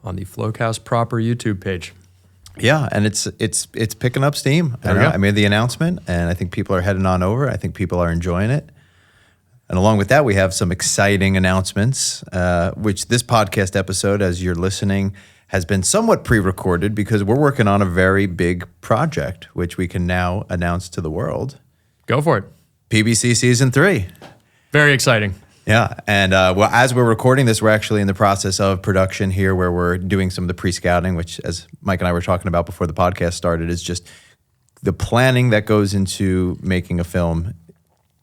on the FloQast proper YouTube page. Yeah, and it's picking up steam. I made the announcement, and I think people are heading on over. I think people are enjoying it. And along with that, we have some exciting announcements, which this podcast episode, as you're listening, has been somewhat pre-recorded because we're working on a very big project, which we can now announce to the world. Go for it. PBC Season 3. Very exciting. Yeah, and well, as we're recording this, we're actually in the process of production here where we're doing some of the pre-scouting, which, as Mike and I were talking about before the podcast started, is just the planning that goes into making a film.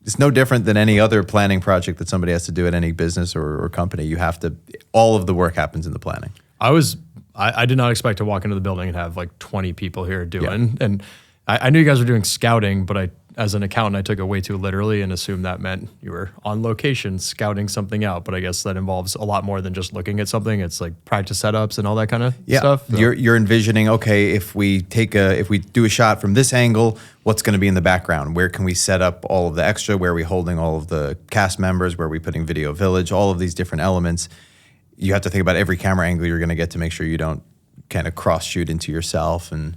It's no different than any other planning project that somebody has to do at any business or company. You have to, all of the work happens in the planning. I did not expect to walk into the building and have like 20 people here doing, and I knew you guys were doing scouting, but as an accountant, I took it way too literally and assumed that meant you were on location scouting something out. But I guess that involves a lot more than just looking at something. It's like practice setups and all that kind of stuff. So. You're envisioning, okay, if we do a shot from this angle, what's going to be in the background? Where can we set up all of the extra? Where are we holding all of the cast members? Where are we putting Video Village? All of these different elements. You have to think about every camera angle you're going to get to make sure you don't kind of cross shoot into yourself. And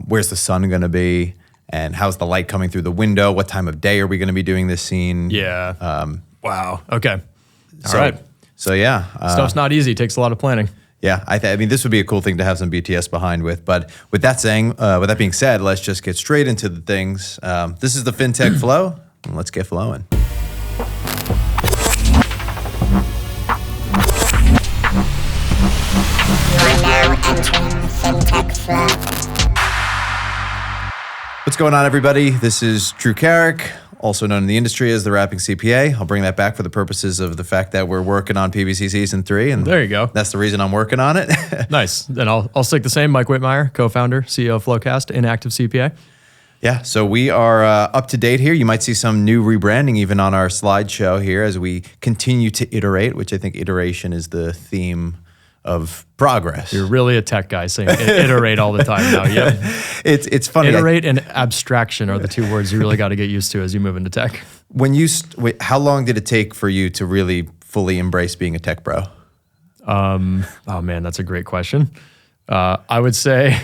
where's the sun going to be? And how's the light coming through the window? What time of day are we going to be doing this scene? Yeah. Wow. Okay. All right. right. So yeah. Stuff's not easy. It takes a lot of planning. Yeah. I mean, this would be a cool thing to have some BTS behind with. But with that being said, let's just get straight into the things. This is the FinTech Flo. And let's get flowing. You are now entering FinTech Flo. What's going on, everybody? This is Drew Carrick, also known in the industry as the Rapping CPA. I'll bring that back for the purposes of the fact that we're working on PBC Season 3. And there you go. That's the reason I'm working on it. Nice. Then I'll stick the same. Mike Whitmire, co-founder, CEO of FloQast, inactive CPA. Yeah, so we are up to date here. You might see some new rebranding even on our slideshow here as we continue to iterate, which I think iteration is the theme of progress. You're really a tech guy saying iterate all the time now. Yep. It's funny. Iterate and abstraction are the two words you really got to get used to as you move into tech. How long did it take for you to really fully embrace being a tech bro? Oh man, that's a great question. I would say,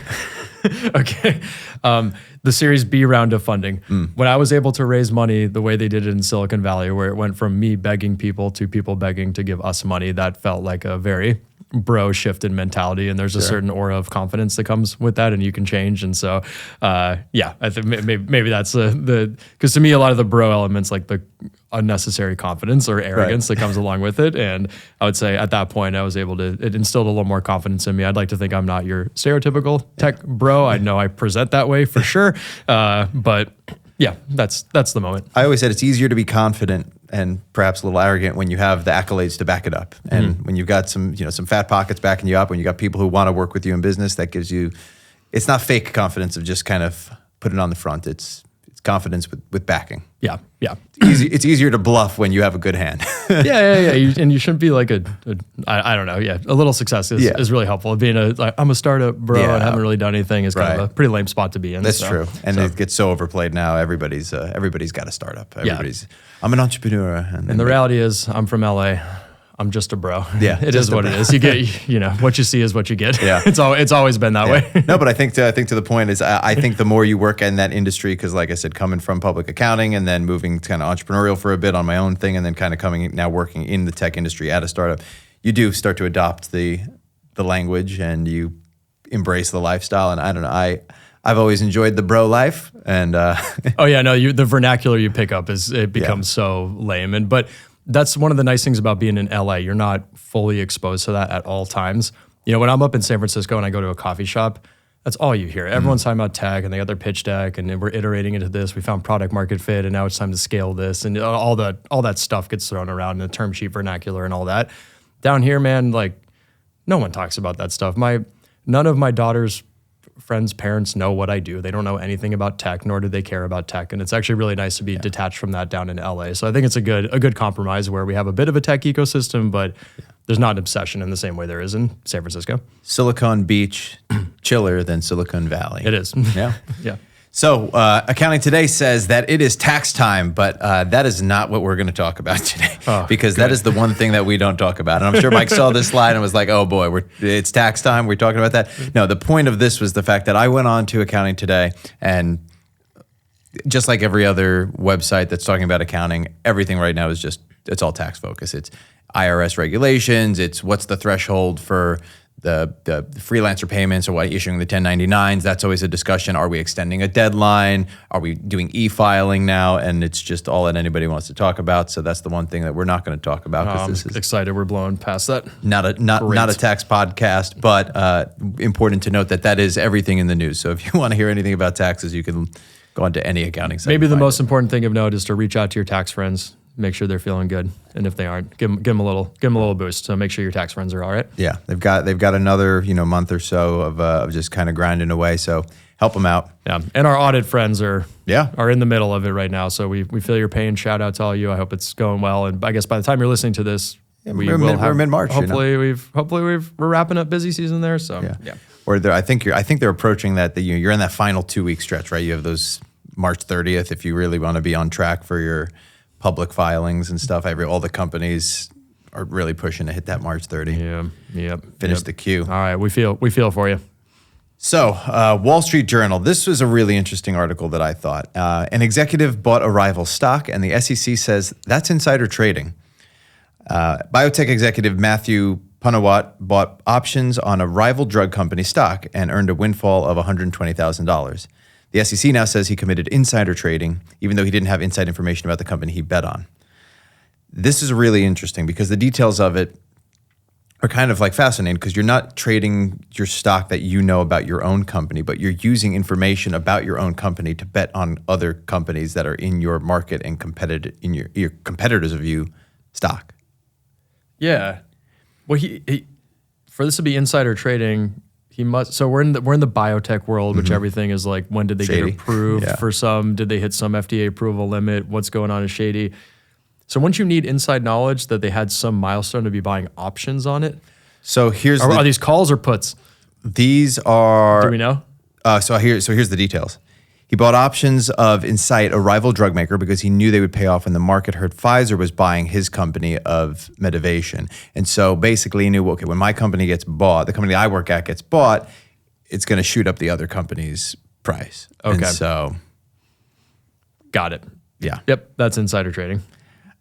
okay, the Series B round of funding. When I was able to raise money the way they did it in Silicon Valley, where it went from me begging people to people begging to give us money, that felt like a very bro shifted mentality, and there's a certain aura of confidence that comes with that, and you can change. And so, I think maybe that's because to me, a lot of the bro elements, like the unnecessary confidence or arrogance that comes along with it. And I would say at that point, I was able to, it instilled a little more confidence in me. I'd like to think I'm not your stereotypical tech bro. I know I present that way for sure. But yeah, that's the moment. I always said it's easier to be confident and perhaps a little arrogant when you have the accolades to back it up. And when you've got some fat pockets backing you up, when you got people who want to work with you in business, that gives you, it's not fake confidence of just kind of put it on the front. It's confidence with backing. Yeah. It's easier to bluff when you have a good hand. Yeah. And you shouldn't be like I don't know. Yeah. A little success is really helpful. Being I'm a startup bro and haven't really done anything is kind of a pretty lame spot to be in. That's true. And it gets so overplayed now. Everybody's got a startup. I'm an entrepreneur. And the reality is I'm from LA. I'm just a bro. Yeah, it is what it is. You get, what you see is what you get. Yeah, it's always been that way. No, but I think to the point is, I think the more you work in that industry, because like I said, coming from public accounting and then moving kind of entrepreneurial for a bit on my own thing, and then kind of now working in the tech industry at a startup, you do start to adopt the language and you embrace the lifestyle. And I don't know, I've always enjoyed the bro life, and the vernacular you pick up becomes so lame, but. That's one of the nice things about being in LA. You're not fully exposed to that at all times. When I'm up in San Francisco and I go to a coffee shop, that's all you hear. Everyone's talking about tech and they got their pitch deck and we're iterating into this. We found product market fit and now it's time to scale this. And all that stuff gets thrown around in the term sheet vernacular and all that. Down here, man, like no one talks about that stuff. None of my daughter's friends' parents know what I do. They don't know anything about tech, nor do they care about tech. And it's actually really nice to be detached from that down in LA. So I think it's a good compromise where we have a bit of a tech ecosystem, but there's not an obsession in the same way there is in San Francisco. Silicon Beach, chiller than Silicon Valley. It is. Yeah. Yeah. So, Accounting Today says that it is tax time, but that is not what we're going to talk about today, because that is the one thing that we don't talk about. And I'm sure Mike saw this slide and was like, "Oh boy, it's tax time. We're talking about that." No, the point of this was the fact that I went on to Accounting Today, and just like every other website that's talking about accounting, everything right now is it's all tax focused. It's IRS regulations. It's what's the threshold for the freelancer payments, or what issuing the 1099s. That's always a discussion. Are we extending a deadline? Are we doing e-filing now? And it's just all that anybody wants to talk about. So that's the one thing that we're not going to talk about, because this is excited we're blowing past that. Not a tax podcast, but important to note that is everything in the news. So if you want to hear anything about taxes, you can go onto any accounting site. Maybe the most important thing of note is to reach out to your tax friends. Make sure they're feeling good, and if they aren't, give them a little boost. So make sure your tax friends are all right. Yeah, they've got another month or so of just kind of grinding away. So help them out. Yeah, and our audit friends are in the middle of it right now. So we feel your pain. Shout out to all you. I hope it's going well. And I guess by the time you're listening to this, we're mid-March. Hopefully we're wrapping up busy season there. So yeah. Or I think they're approaching that. You're in that final 2-week stretch, right? You have those March 30th if you really want to be on track for your public filings and stuff. All the companies are really pushing to hit that March 30. Yep. Finish the queue. All right, we feel for you. So, Wall Street Journal. This was a really interesting article that I thought. An executive bought a rival stock, and the SEC says that's insider trading. Biotech executive Matthew Punawat bought options on a rival drug company stock and earned a windfall of $120,000. The SEC now says he committed insider trading, even though he didn't have inside information about the company he bet on. This is really interesting because the details of it are kind of like fascinating, because you're not trading your stock that you know about your own company, but you're using information about your own company to bet on other companies that are in your market and in your competitors of you stock. Yeah. Well, he for this to be insider trading, he must. So we're in the biotech world, which everything is like, when did they Shady. get approved for some? Did they hit some FDA approval limit? What's going on is shady. So wouldn't you need inside knowledge that they had some milestone to be buying options on it? So are these calls or puts? These are. Do we know? So here's the details. He bought options of Incyte, a rival drug maker, because he knew they would pay off when the market heard Pfizer was buying his company of Medivation. And so basically he knew, okay, when my company gets bought, the company I work at gets bought, it's going to shoot up the other company's price. Okay. And so. Got it. Yeah. Yep. That's insider trading.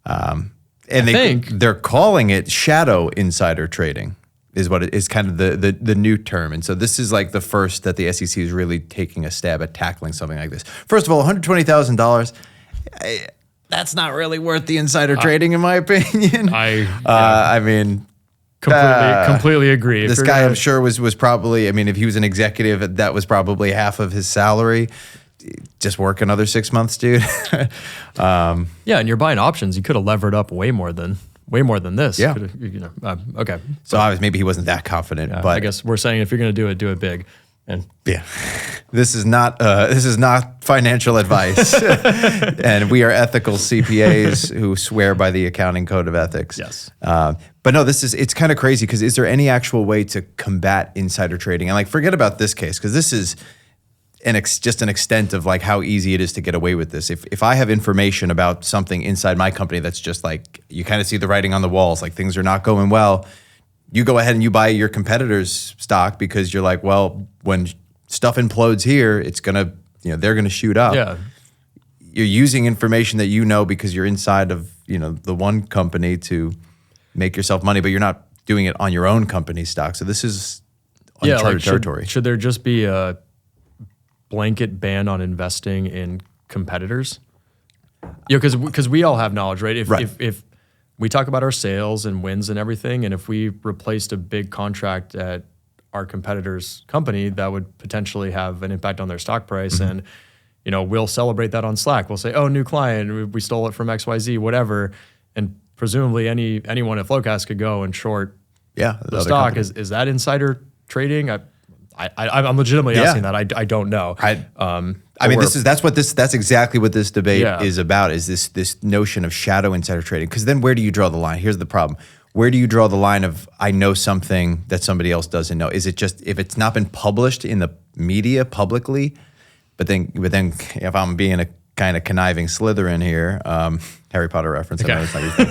And they're calling it shadow insider trading, is what it is, kind of the new term. And so this is like the first that the SEC is really taking a stab at tackling something like this. First of all, $120,000, that's not really worth the insider trading, in my opinion. I mean, completely agree. This guy, I'm sure, was probably, I mean, if he was an executive, that was probably half of his salary. Just work another 6 months, dude. Yeah, and you're buying options. You could have levered up way more than this. Yeah. Okay. So obviously maybe he wasn't that confident, but I guess we're saying if you're going to do it big. And yeah, this is not financial advice, and we are ethical CPAs who swear by the accounting code of ethics. Yes. But no, it's kind of crazy, because is there any actual way to combat insider trading? And like, forget about this case, because this is just an extent of like how easy it is to get away with this. If I have information about something inside my company that's just like, you kind of see the writing on the walls, like things are not going well, you go ahead and you buy your competitor's stock because you're like, well, when stuff implodes here, it's gonna, they're gonna shoot up. Yeah. You're using information that you know because you're inside of, the one company to make yourself money, but you're not doing it on your own company's stock. So this is uncharted territory. Should there just be a blanket ban on investing in competitors? Because we all have knowledge, right? If we talk about our sales and wins and everything, and if we replaced a big contract at our competitor's company, that would potentially have an impact on their stock price. And we'll celebrate that on Slack. We'll say, oh, new client, we stole it from XYZ, whatever. And presumably anyone at FloQast could go and short the stock. Company. Is that insider trading? I'm legitimately asking that. I don't know. That's exactly what this debate is about, is this notion of shadow insider trading. Because then where do you draw the line? Here's the problem. Where do you draw the line of, I know something that somebody else doesn't know? Is it just, if it's not been published in the media publicly, But then, if I'm being a kind of conniving Slytherin here, Harry Potter reference. I know it's not your thing.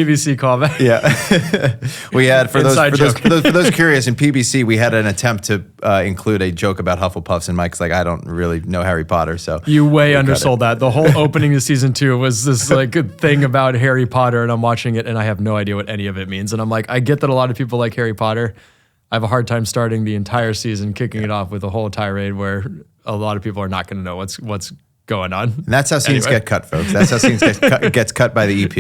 PBC callback. Yeah, we had for those curious in PBC, we had an attempt to include a joke about Hufflepuffs, and Mike's like, I don't really know Harry Potter, so you way undersold that. The whole opening of season 2 was this like good thing about Harry Potter, and I'm watching it, and I have no idea what any of it means. And I'm like, I get that a lot of people like Harry Potter. I have a hard time starting the entire season, kicking it off with a whole tirade where a lot of people are not going to know what's going on. And that's how scenes get cut, folks. That's how scenes gets cut by the EP.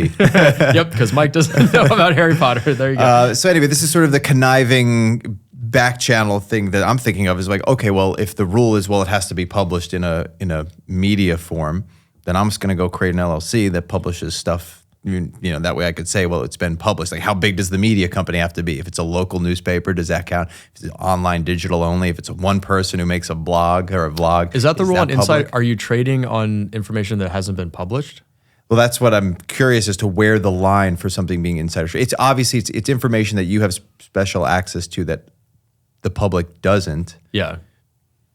Yep, because Mike doesn't know about Harry Potter. There you go. So anyway, this is sort of the conniving back channel thing that I'm thinking of is like, okay, well, if the rule is, well, it has to be published in a media form, then I'm just going to go create an LLC that publishes stuff. You know, that way I could say, well, it's been published. Like, how big does the media company have to be? If it's a local newspaper, does that count? If it's online, digital only? If it's one person who makes a blog or a vlog, is that the rule on public? Insider? Are you trading on information that hasn't been published? Well, that's what I'm curious as to where the line for something being insider. It's obviously it's information that you have special access to that the public doesn't. Yeah.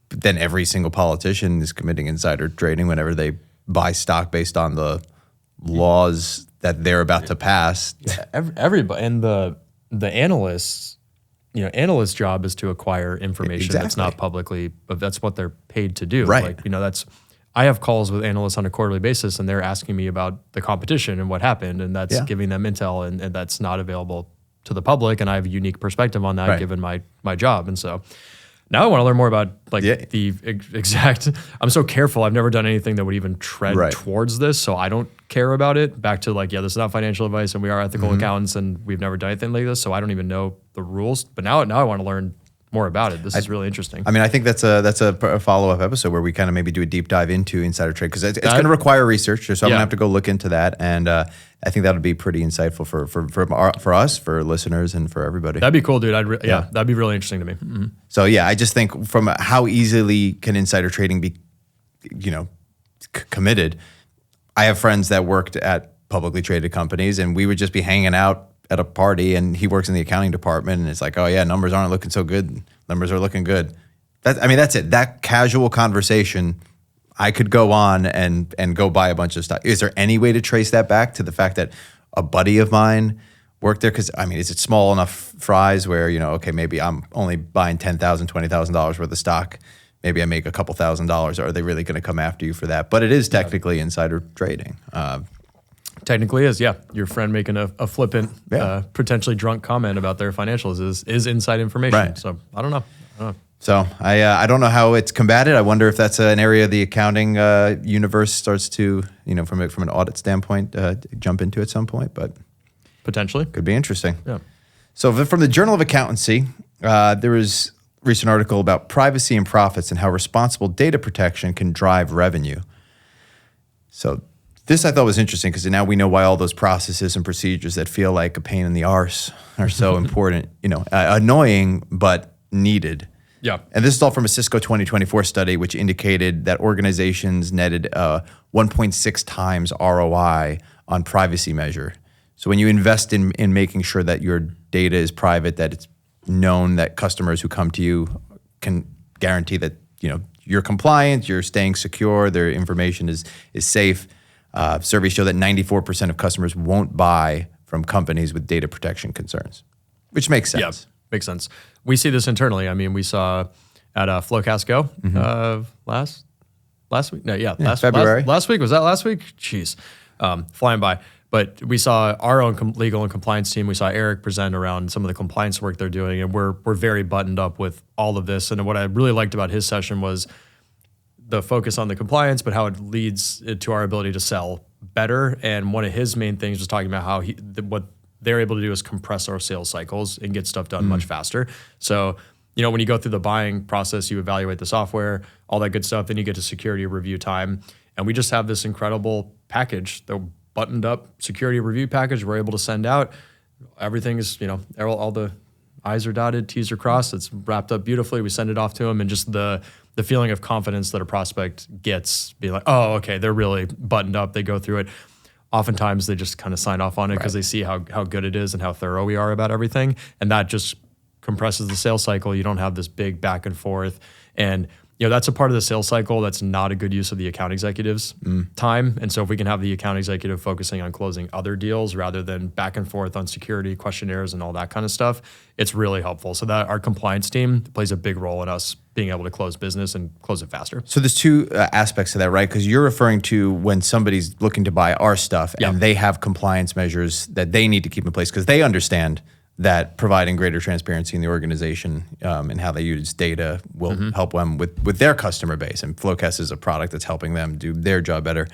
But then every single politician is committing insider trading whenever they buy stock based on the laws that they're about to pass. Yeah, everybody and the analysts, you know, analysts' job is to acquire information that's not publicly, but that's what they're paid to do. Right. Like, you know, I have calls with analysts on a quarterly basis, and they're asking me about the competition and what happened, and that's giving them intel, and that's not available to the public, and I have a unique perspective on that given my job. And so now I want to learn more about the exact. I'm so careful. I've never done anything that would even tread towards this, so I don't care about it. Back to like, this is not financial advice, and we are ethical accountants, and we've never done anything like this, so I don't even know the rules. But now I want to learn more about it. This is really interesting. I mean, I think that's a follow-up episode where we kind of maybe do a deep dive into insider trade, because it's going to require research, so I'm going to have to go look into that, and I think that would be pretty insightful for us, for listeners, and for everybody. That'd be cool, dude. That'd be really interesting to me. Mm-hmm. So I just think from how easily can insider trading be, committed. I have friends that worked at publicly traded companies, and we would just be hanging out at a party, and he works in the accounting department, and it's like, oh yeah, numbers aren't looking so good. Numbers are looking good. That's it. That casual conversation, I could go on and go buy a bunch of stock. Is there any way to trace that back to the fact that a buddy of mine worked there? Because is it small enough fries where, okay, maybe I'm only buying $10,000, $20,000 worth of stock. Maybe I make a couple $1,000s. Are they really going to come after you for that? But it is technically insider trading. Technically is, yeah. Your friend making a flippant, potentially drunk comment about their financials is inside information. Right. So I don't know. So I don't know how it's combated. I wonder if that's an area the accounting universe starts to, from an audit standpoint, jump into at some point. But potentially could be interesting. Yeah. So from the Journal of Accountancy, there was a recent article about privacy and profits and how responsible data protection can drive revenue. So this I thought was interesting, because now we know why all those processes and procedures that feel like a pain in the arse are so important, annoying but needed. Yeah. And this is all from a Cisco 2024 study, which indicated that organizations netted 1.6 times ROI on privacy measure. So when you invest in making sure that your data is private, that it's known that customers who come to you can guarantee that, you're compliant, you're staying secure, their information is safe. Surveys show that 94% of customers won't buy from companies with data protection concerns, which makes sense. Yeah, makes sense. We see this internally. I mean, we saw at FloQast Go last week. No, February. Last week. Was that last week? Jeez, flying by. But we saw our own legal and compliance team. We saw Eric present around some of the compliance work they're doing, and we're very buttoned up with all of this. And what I really liked about his session was the focus on the compliance, but how it leads to our ability to sell better. And one of his main things was talking about how what they're able to do is compress our sales cycles and get stuff done much faster. So, when you go through the buying process, you evaluate the software, all that good stuff, then you get to security review time. And we just have this incredible package, the buttoned up security review package we're able to send out. Everything is, all the I's are dotted, T's are crossed. It's wrapped up beautifully. We send it off to them, and just the feeling of confidence that a prospect gets, being like, oh, okay, they're really buttoned up. They go through it. Oftentimes they just kind of sign off on it because they see how good it is and how thorough we are about everything. And that just compresses the sales cycle. You don't have this big back and forth. And that's a part of the sales cycle that's not a good use of the account executive's time. And so if we can have the account executive focusing on closing other deals rather than back and forth on security questionnaires and all that kind of stuff, it's really helpful. So that our compliance team plays a big role in us being able to close business and close it faster. So there's two aspects to that, right? Because you're referring to when somebody's looking to buy our stuff and they have compliance measures that they need to keep in place because they understand that providing greater transparency in the organization and how they use data will help them with their customer base. And FloQast is a product that's helping them do their job better.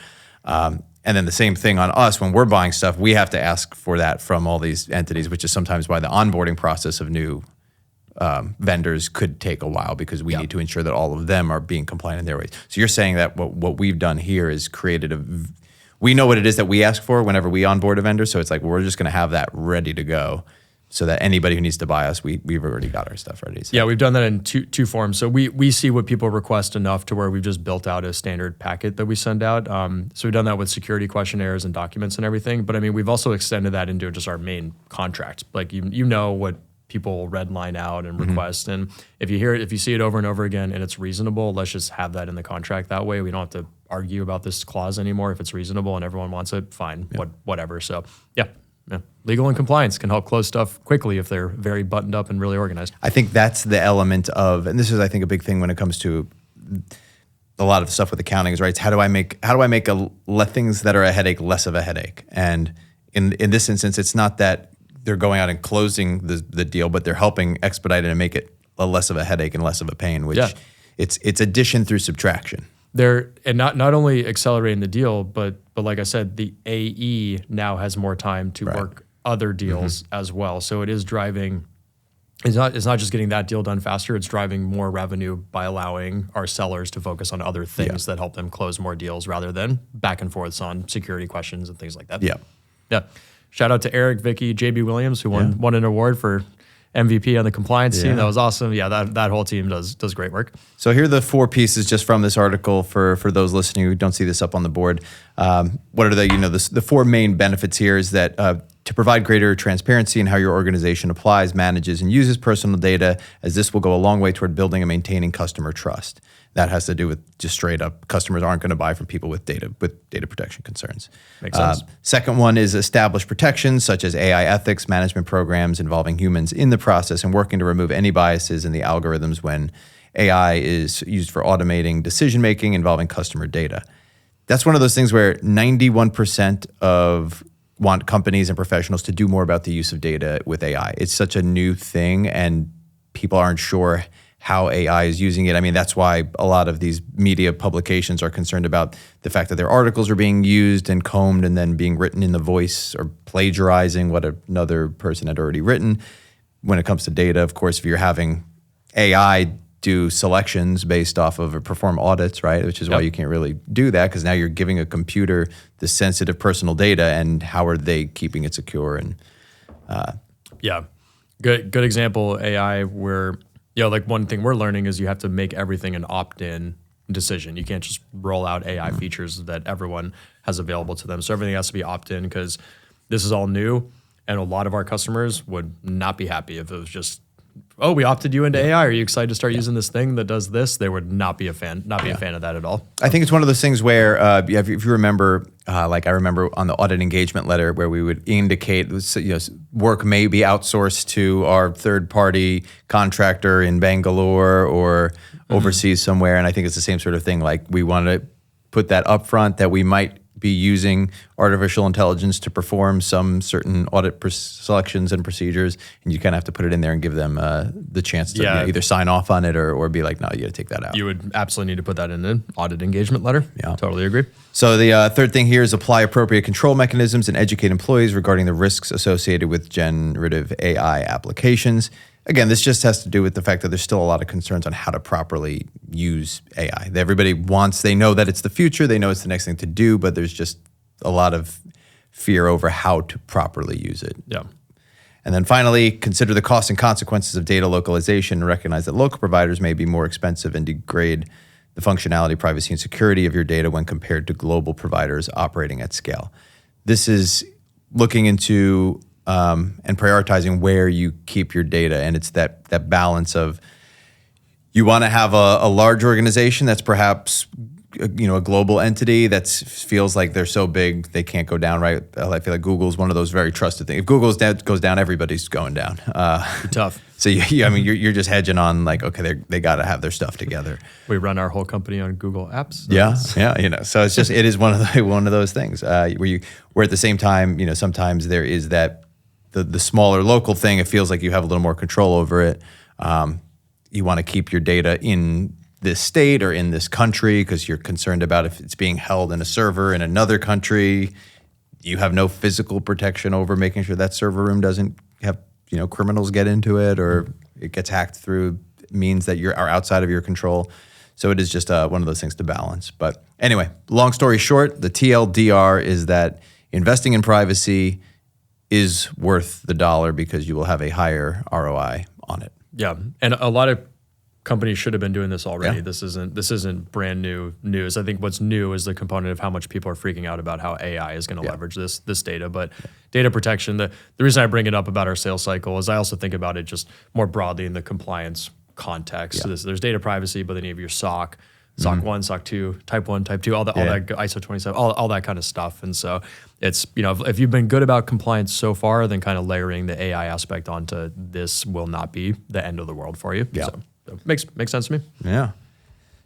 And then the same thing on us, when we're buying stuff, we have to ask for that from all these entities, which is sometimes why the onboarding process of new vendors could take a while because we need to ensure that all of them are being compliant in their ways. So you're saying that what we've done here is created we know what it is that we ask for whenever we onboard a vendor. So it's like, we're just going to have that ready to go. So that anybody who needs to buy us, we've already got our stuff ready. So. Yeah, we've done that in two forms. So we see what people request enough to where we've just built out a standard packet that we send out. So we've done that with security questionnaires and documents and everything. But I mean, we've also extended that into just our main contract. Like you know what people redline out and request. And if you see it over and over again and it's reasonable, let's just have that in the contract. That way we don't have to argue about this clause anymore. If it's reasonable and everyone wants it, fine, whatever. So yeah. Legal and compliance can help close stuff quickly if they're very buttoned up and really organized. I think that's the element of, and this is, I think, a big thing when it comes to a lot of stuff with accounting is, right? It's how do I make things that are a headache less of a headache? And in this instance, it's not that they're going out and closing the deal, but they're helping expedite it and make it less of a headache and less of a pain, which it's addition through subtraction. They're and not only accelerating the deal, but like I said, the AE now has more time to work other deals as well. So it is driving. It's not just getting that deal done faster. It's driving more revenue by allowing our sellers to focus on other things that help them close more deals rather than back and forths on security questions and things like that. Yeah. Shout out to Eric, Vicky, JB Williams, who won an award for MVP on the compliance team. That was awesome. Yeah, that whole team does great work. So here are the 4 pieces just from this article for those listening who don't see this up on the board. What are the 4 main benefits here is that to provide greater transparency in how your organization applies, manages, and uses personal data, as this will go a long way toward building and maintaining customer trust. That has to do with just straight up customers aren't going to buy from people with data protection concerns. Makes sense. Second one is establish protections such as AI ethics, management programs involving humans in the process and working to remove any biases in the algorithms when AI is used for automating decision-making involving customer data. That's one of those things where 91% want companies and professionals to do more about the use of data with AI. It's such a new thing and people aren't sure how AI is using it. I mean, that's why a lot of these media publications are concerned about the fact that their articles are being used and combed and then being written in the voice or plagiarizing what another person had already written. When it comes to data, of course, if you're having AI do selections based off of or perform audits, right? Which is why you can't really do that because now you're giving a computer the sensitive personal data and how are they keeping it secure? And good example, AI where like one thing we're learning is you have to make everything an opt-in decision. You can't just roll out AI features that everyone has available to them. So everything has to be opt-in because this is all new and a lot of our customers would not be happy if it was just, oh, we opted you into AI. Are you excited to start using this thing that does this? They would not be a fan of that at all. I think it's one of those things where if you remember, like I remember on the audit engagement letter where we would indicate work may be outsourced to our third-party contractor in Bangalore or overseas somewhere. And I think it's the same sort of thing. Like we want to put that up front that we might be using artificial intelligence to perform some certain audit selections and procedures, and you kind of have to put it in there and give them the chance to either sign off on it or be like, no, you got to take that out. You would absolutely need to put that in an audit engagement letter. Yeah, totally agree. So the third thing here is apply appropriate control mechanisms and educate employees regarding the risks associated with generative AI applications. Again, this just has to do with the fact that there's still a lot of concerns on how to properly use AI. They know that it's the future, they know it's the next thing to do, but there's just a lot of fear over how to properly use it. Yeah. And then finally, consider the costs and consequences of data localization and recognize that local providers may be more expensive and degrade the functionality, privacy, and security of your data when compared to global providers operating at scale. This is looking into and prioritizing where you keep your data. And it's that balance of, you want to have a large organization that's perhaps a global entity that feels like they're so big they can't go down, right? I feel like Google's one of those very trusted things. If Google goes down, everybody's going down. Tough. So you're just hedging on like, okay, they got to have their stuff together. We run our whole company on Google Apps. So yeah. So it's just, it is one of those things where at the same time, sometimes there is that the smaller local thing. It feels like you have a little more control over it. You want to keep your data in this state or in this country because you're concerned about if it's being held in a server in another country. You have no physical protection over making sure that server room doesn't have criminals get into it or it gets hacked through means that are outside of your control. So it is just one of those things to balance. But anyway, long story short, the TLDR is that investing in privacy is worth the dollar because you will have a higher ROI on it. Yeah, and a lot of companies should have been doing this already. Yeah. This isn't brand new news. I think what's new is the component of how much people are freaking out about how AI is going to leverage this data. But data protection, the reason I bring it up about our sales cycle is I also think about it just more broadly in the compliance context. Yeah. So there's data privacy, but then you have your SOC. SOC 1, SOC 2, Type 1, Type 2, all that ISO 27, all that kind of stuff. And so it's, if you've been good about compliance so far, then kind of layering the AI aspect onto this will not be the end of the world for you. Yeah. So makes sense to me. Yeah.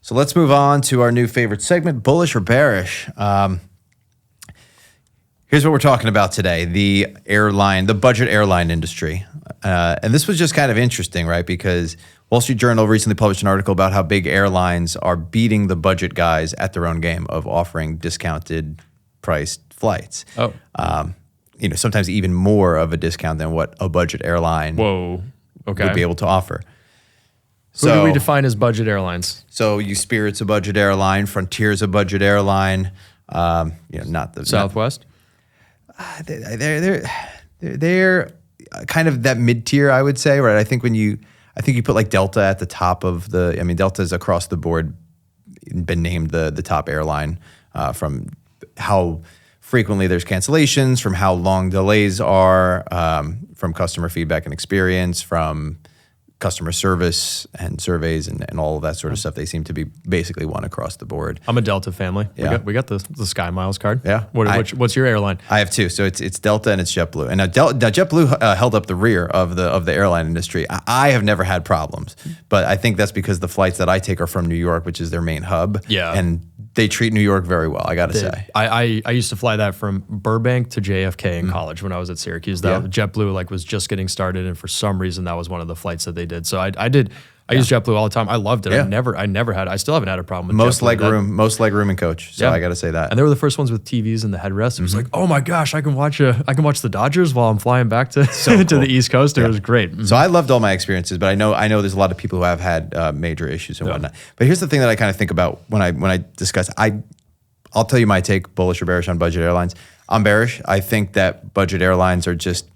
So let's move on to our new favorite segment, Bullish or Bearish. Here's what we're talking about today, the budget airline industry. And this was just kind of interesting, right? Because Wall Street Journal recently published an article about how big airlines are beating the budget guys at their own game of offering discounted priced flights. Oh. Sometimes even more of a discount than what a budget airline Whoa. Okay. would be able to offer. Who do we define as budget airlines? So Spirit's a budget airline, Frontier's a budget airline, not the Southwest? They're kind of that mid-tier, I would say, right? I think you put like Delta at the top of Delta's across the board been named the top airline from how frequently there's cancellations, from how long delays are, from customer feedback and experience, from customer service and surveys and all of that sort of stuff. They seem to be basically one across the board. I'm a Delta family. Yeah. We got the Sky Miles card. Yeah. What's your airline? I have two. So it's Delta and it's JetBlue. And now JetBlue held up the rear of the airline industry. I have never had problems, but I think that's because the flights that I take are from New York, which is their main hub. Yeah. And they treat New York very well, I got to say. I used to fly that from Burbank to JFK in college when I was at Syracuse. JetBlue was just getting started, and for some reason that was one of the flights that they did. So I used JetBlue all the time. I loved it. Yeah. I still haven't had a problem with most JetBlue. most leg room in coach. So I got to say that. And they were the first ones with TVs in the headrest. It was like, oh my gosh, I can watch the Dodgers while I'm flying back to to the East Coast. It was great. So I loved all my experiences, but I know there's a lot of people who have had major issues and whatnot. But here's the thing that I kind of think about when I discuss. I'll tell you my take, bullish or bearish on budget airlines. I'm bearish. I think that budget airlines are just,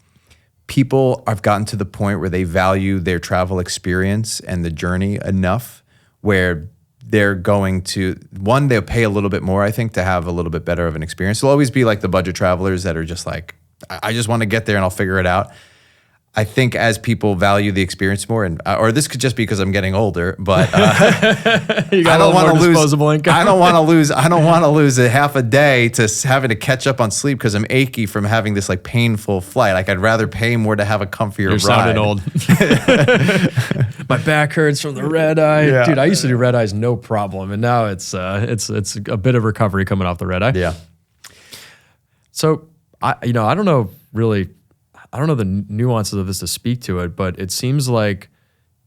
people have gotten to the point where they value their travel experience and the journey enough where they're going to, they'll pay a little bit more, I think, to have a little bit better of an experience. There'll always be like the budget travelers that are just like, I just want to get there and I'll figure it out. I think as people value the experience more, and or this could just be because I'm getting older, but I don't want to lose disposable income. I don't want to lose a half a day to having to catch up on sleep because I'm achy from having this like painful flight. Like I'd rather pay more to have a comfier You're ride. Sounding old. My back hurts from the red eye, dude. I used to do red eyes no problem, and now it's a bit of recovery coming off the red eye. Yeah. So I don't know really. I don't know the nuances of this to speak to it, but it seems like,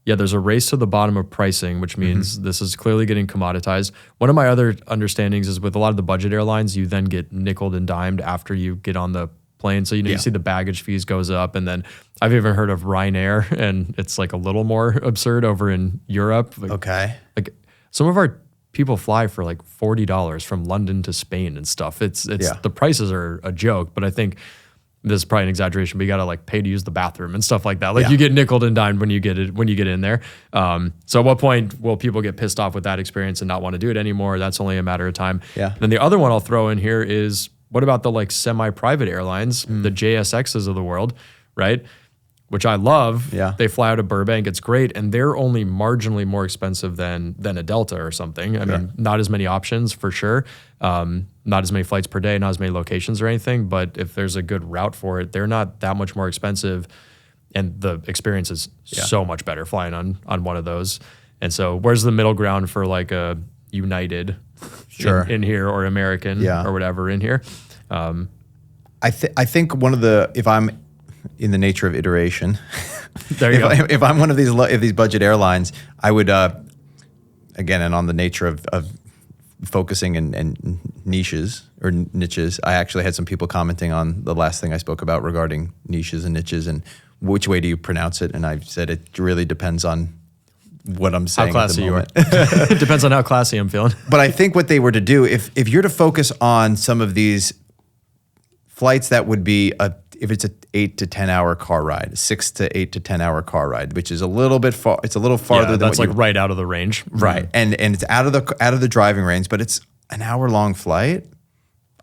there's a race to the bottom of pricing, which means this is clearly getting commoditized. One of my other understandings is with a lot of the budget airlines, you then get nickeled and dimed after you get on the plane. So, you see the baggage fees goes up. And then I've even heard of Ryanair, and it's like a little more absurd over in Europe. Okay. Like some of our people fly for like $40 from London to Spain and stuff. It's the prices are a joke, but I think this is probably an exaggeration, but you got to like pay to use the bathroom and stuff like that. Like you get nickeled and dimed when you get in there. So at what point will people get pissed off with that experience and not want to do it anymore? That's only a matter of time. Yeah. Then the other one I'll throw in here is what about the like semi-private airlines, the JSXs of the world, right? Which I love. Yeah. They fly out of Burbank. It's great. And they're only marginally more expensive than a Delta or something. I mean, not as many options for sure. Not as many flights per day, not as many locations or anything. But if there's a good route for it, they're not that much more expensive. And the experience is so much better flying on one of those. And so where's the middle ground for like a United in here or American or whatever in here? I think one of the, if I'm in the nature of iteration, there you go. If I'm one of these budget airlines, I would, again, and on the nature of focusing and niches or niches, I actually had some people commenting on the last thing I spoke about regarding niches and niches and which way do you pronounce it? And I said it really depends on what I'm saying. How classy at the moment. you are. It depends on how classy I'm feeling. But I think what they were to do, if you're to focus on some of these flights that would be if it's an 8 to 10 hour car ride, 6 to 8 to 10 hour car ride, which is a little bit far. It's a little farther than that's like right out of the range, right? And it's out of the driving range, but it's an hour long flight.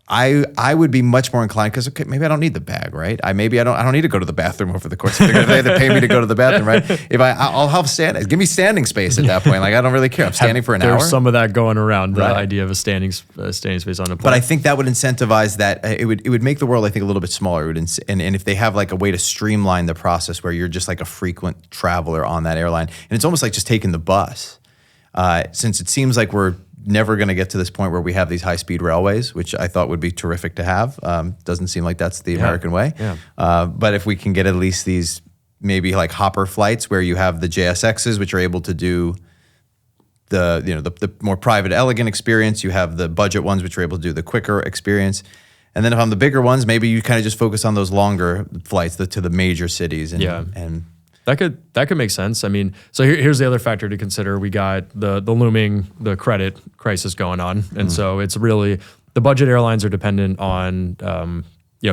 I would be much more inclined because maybe I don't need the bag, right? I don't need to go to the bathroom over the course. If they have to pay me to go to the bathroom, right? If I'll have give me standing space at that point. Like I don't really care. I'm standing for an hour. There's some of that going around. The idea of a standing space on a plane. But I think that would incentivize that. It would make the world, I think, a little bit smaller. And if they have like a way to streamline the process where you're just like a frequent traveler on that airline, and it's almost like just taking the bus. Since it seems like we're never going to get to this point where we have these high-speed railways, which I thought would be terrific to have. Doesn't seem like that's the American way. Yeah. But if we can get at least these maybe like hopper flights where you have the JSXs, which are able to do the more private, elegant experience. You have the budget ones, which are able to do the quicker experience. And then if on the bigger ones, maybe you kind of just focus on those longer flights to the major cities. And That could make sense. I mean, so here's the other factor to consider. We got the looming credit crisis going on, and so it's really the budget airlines are dependent on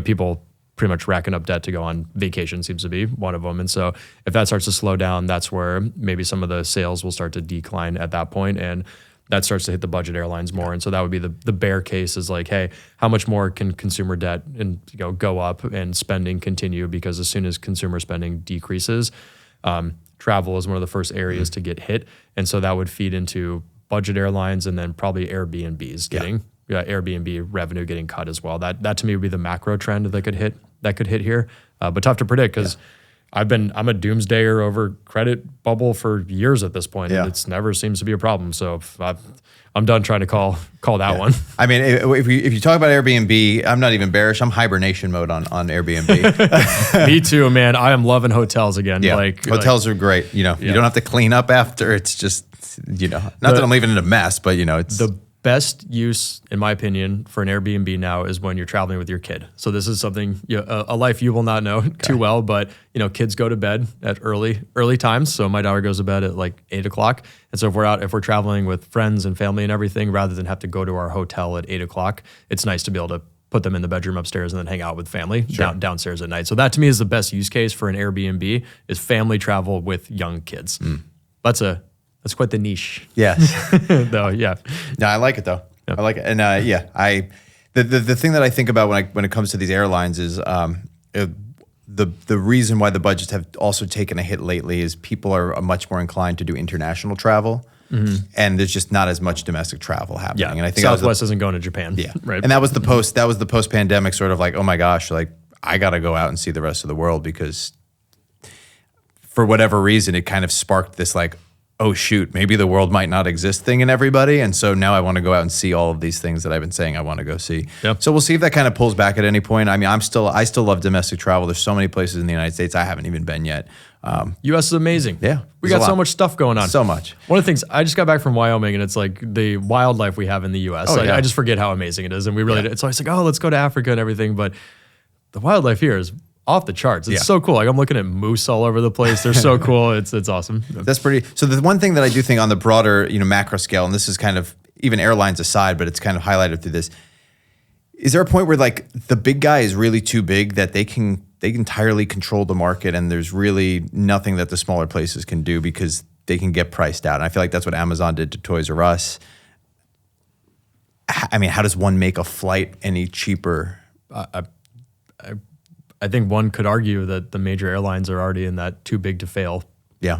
people pretty much racking up debt to go on vacation seems to be one of them. And so if that starts to slow down, that's where maybe some of the sales will start to decline at that point, and that starts to hit the budget airlines more. And so that would be the bear case is like, hey, how much more can consumer debt and go up and spending continue? Because as soon as consumer spending decreases, travel is one of the first areas to get hit. And so that would feed into budget airlines and then probably Airbnbs getting Airbnb revenue getting cut as well. That to me would be the macro trend that could hit here. But tough to predict because I'm a doomsdayer over credit bubble for years at this point, and it's never seems to be a problem. So I'm done trying to call that one. I mean, if you talk about Airbnb, I'm not even bearish. I'm hibernation mode on Airbnb. Me too, man. I am loving hotels again. Yeah, hotels are great. You don't have to clean up after. It's just not that I'm leaving it a mess, but it's the best use, in my opinion, for an Airbnb now is when you're traveling with your kid. So this is something, a life you will not know too well, but kids go to bed at early times. So my daughter goes to bed at like 8 o'clock. And so if we're traveling with friends and family and everything, rather than have to go to our hotel at 8 o'clock, it's nice to be able to put them in the bedroom upstairs and then hang out with family downstairs at night. So that to me is the best use case for an Airbnb is family travel with young kids. That's quite the niche. Yes. Though, yeah. No, I like it though. Yep. I like it. And the thing that I think about when it comes to these airlines is the reason why the budgets have also taken a hit lately is people are much more inclined to do international travel. Mm-hmm. And there's just not as much domestic travel happening. Yeah. And I think Southwest isn't going to Japan. Yeah. Right. And that was the post-pandemic sort of like, oh my gosh, like I got to go out and see the rest of the world because for whatever reason, it kind of sparked this like, oh shoot, maybe the world might not exist thing in everybody. And so now I want to go out and see all of these things that I've been saying I want to go see. Yep. So we'll see if that kind of pulls back at any point. I mean, I still love domestic travel. There's so many places in the United States I haven't even been yet. U.S. is amazing. Yeah. We got so much stuff going on. So much. One of the things, I just got back from Wyoming and it's like the wildlife we have in the U.S. I just forget how amazing it is. And we really, it's always like, oh, let's go to Africa and everything. But the wildlife here is off the charts. It's so cool. Like I'm looking at moose all over the place. They're so cool. It's awesome. That's pretty. So the one thing that I do think on the broader, macro scale, and this is kind of even airlines aside, but it's kind of highlighted through this. Is there a point where like the big guy is really too big that they can entirely control the market and there's really nothing that the smaller places can do because they can get priced out? And I feel like that's what Amazon did to Toys R Us. I mean, how does one make a flight any cheaper? I think one could argue that the major airlines are already in that too big to fail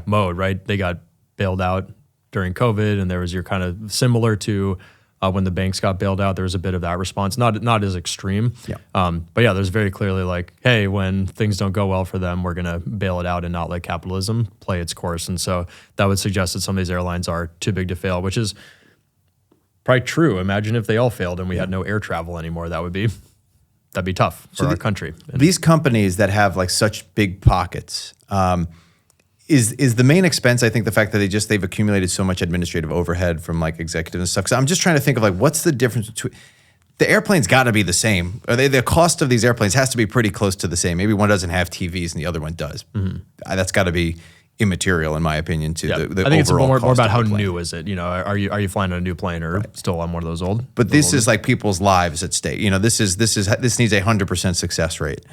mode, right? They got bailed out during COVID, and there was your kind of similar to when the banks got bailed out. There was a bit of that response, not as extreme, but yeah, there's very clearly like, hey, when things don't go well for them, we're gonna bail it out and not let capitalism play its course. And so that would suggest that some of these airlines are too big to fail, which is probably true. Imagine if they all failed and we had no air travel anymore. That'd be tough for our country. These companies that have like such big pockets, is the main expense, I think, the fact that they've accumulated so much administrative overhead from like executives and stuff. So I'm just trying to think of like, what's the difference between the airplanes? Got to be the same. The cost of these airplanes has to be pretty close to the same. Maybe one doesn't have TVs and the other one does. That's got to be immaterial, in my opinion, to the I think it's overall more cost about of how the plane. new is it? You know, are you flying on a new plane or still on one of those old? But this is like people's lives at stake. You know, this needs 100% success rate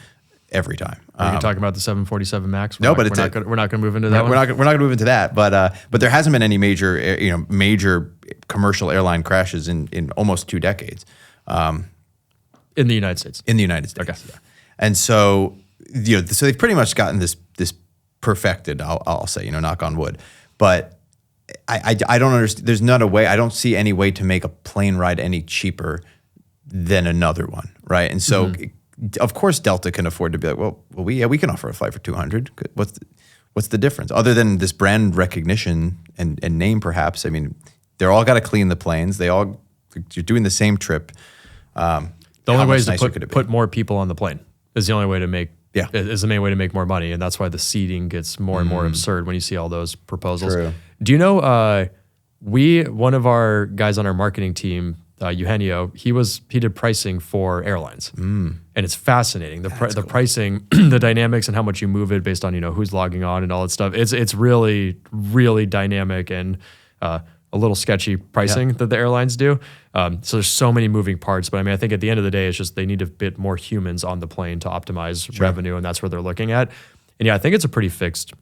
every time. Are you talking about the 747 Max? We're not going to move into that one. We're not going to move into that. But there hasn't been any major commercial airline crashes in almost 2 decades. In the United States. In the United States. Okay. Yeah. And so so they've pretty much gotten this perfected. I'll say, knock on wood. But I don't understand. There's not a way. I don't see any way to make a plane ride any cheaper than another one, right? And so, of course, Delta can afford to be like, we can offer a flight for $200. What's the difference other than this brand recognition and name? Perhaps. I mean, they're all got to clean the planes. You're doing the same trip. The only way is to put more people on the plane. Is the only way to make. Is the main way to make more money, and that's why the seating gets more and more absurd when you see all those proposals. True. Do you know? One of our guys on our marketing team, Eugenio, he did pricing for airlines, and it's fascinating. The pricing, the dynamics, and how much you move it based on who's logging on and all that stuff. It's really really dynamic and a little sketchy pricing that the airlines do. So there's so many moving parts, but I mean, I think at the end of the day, it's just they need a bit more humans on the plane to optimize revenue, and that's where they're looking at. And yeah, I think it's a pretty fixed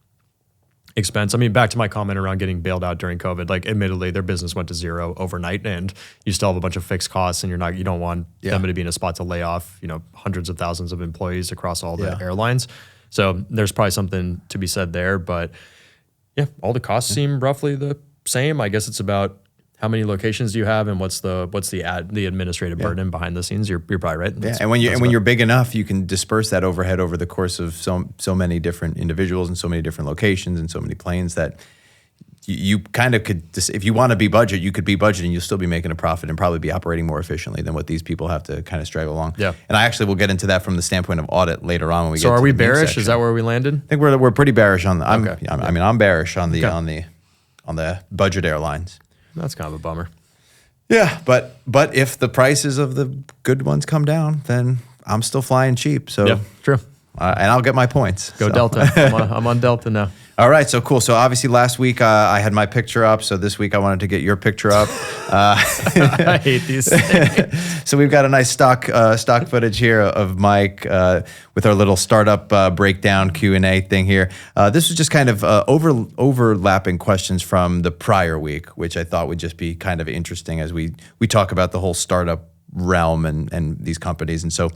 expense. I mean, back to my comment around getting bailed out during COVID, like admittedly, their business went to zero overnight, and you still have a bunch of fixed costs, and you don't want them to be in a spot to lay off, hundreds of thousands of employees across all the airlines. So there's probably something to be said there, but yeah, all the costs seem roughly the same. I guess it's about how many locations do you have, and what's the administrative burden behind the scenes. You're probably right. And when you're big enough, you can disperse that overhead over the course of so many different individuals and so many different locations and so many planes that you kind of could. If you want to be budget, you could be budget, and you'll still be making a profit and probably be operating more efficiently than what these people have to kind of straggle along. Yeah. And I actually will get into that from the standpoint of audit later on when we get. So are we bearish? Is that where we landed? I think we're pretty bearish on the. I'm bearish on the budget airlines. That's kind of a bummer. Yeah, but if the prices of the good ones come down, then I'm still flying cheap. So yeah, true. And I'll get my poites. Go Delta. I'm on Delta now. All right, so cool. So obviously last week I had my picture up. So this week I wanted to get your picture up. I hate these things. So we've got a nice stock footage here of Mike with our little startup breakdown Q&A thing here. This was just kind of overlapping questions from the prior week, which I thought would just be kind of interesting as we talk about the whole startup realm and these companies. And so